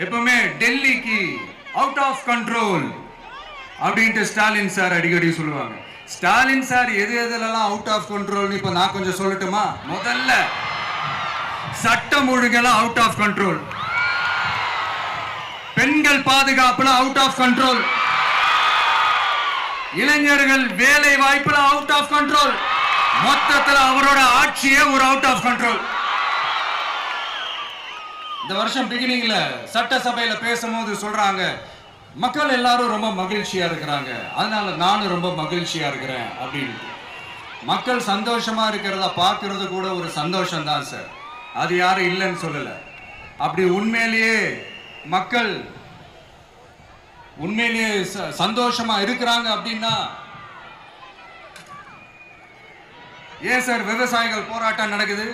எப்பவுமே டெல்லிக்கு out of control அப்படின்ட்டு ஸ்டாலின் சார் அடிக்கடி சொல்லுவாங்க. ஸ்டாலின் சார் எது எதுலலாம் அவுட் ஆஃப் கண்ட்ரோல் இப்ப நான் கொஞ்சம் சொல்லட்டுமா? முதல்ல சட்டம் ஒழுங்கெல்லாம் அவுட் ஆஃப் கண்ட்ரோல், பெண்கள் பாதுகாப்புல அவுட் ஆஃப் கண்ட்ரோல், இளைஞர்கள் வேலை வாய்ப்புல அவுட் ஆஃப் கண்ட்ரோல், மொத்தத்தில் அவரோட ஆட்சியே ஒரு அவுட் ஆஃப் கண்ட்ரோல். இந்த வருஷம் பிகினிங்ல சட்டசபையில பேசும்போது சொல்றாங்க, மக்கள் எல்லாரும் ரொம்ப மகிழ்ச்சியா இருக்கிறாங்க, அதனால நானும் ரொம்ப மகிழ்ச்சியா இருக்கிறேன் அப்படின்னு. மக்கள் சந்தோஷமா இருக்கிறத பார்க்கறது கூட ஒரு சந்தோஷம் தான் சார், அது யாரும் இல்லைன்னு சொல்லல. அப்படி உண்மையிலேயே மக்கள் உண்மையிலேயே சந்தோஷமா இருக்கிறாங்க அப்படின்னா ஏன் சார் விவசாயிகள் போராட்டம் நடக்குது?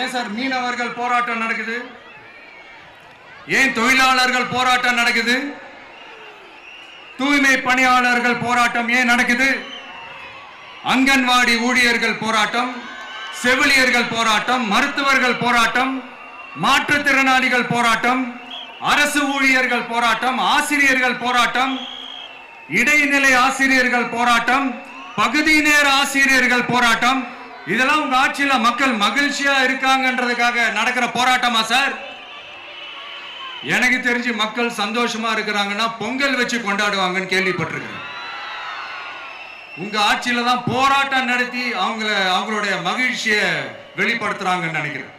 ஏன் சார் மீனவர்கள் போராட்டம் நடக்குது? ஏன் தொழிலாளர்கள் போராட்டம் நடக்குது? தூய்மை பணியாளர்கள் போராட்டம் ஏன் நடக்குது? அங்கன்வாடி ஊழியர்கள் போராட்டம், செவிலியர்கள் போராட்டம், மருத்துவர்கள் போராட்டம், மாற்றுத்திறனாளிகள் போராட்டம், அரசு ஊழியர்கள் போராட்டம், ஆசிரியர்கள் போராட்டம், இடைநிலை ஆசிரியர்கள் போராட்டம், பகுதி நேர ஆசிரியர்கள் போராட்டம். இதெல்லாம் உங்க ஆட்சியில மக்கள் மகிழ்ச்சியா இருக்காங்கன்றதுக்காக நடக்கிற போராட்டமா சார்? எனக்கு தெரிஞ்சு மக்கள் சந்தோஷமா இருக்கிறாங்கன்னா பொங்கல் வச்சு கொண்டாடுவாங்கன்னு கேள்விப்பட்டிருக்கிறேன். உங்க ஆட்சியில தான் போராட்டம் நடத்தி அவங்களுடைய மகிழ்ச்சியை வெளிப்படுத்துறாங்கன்னு நினைக்கிறேன்.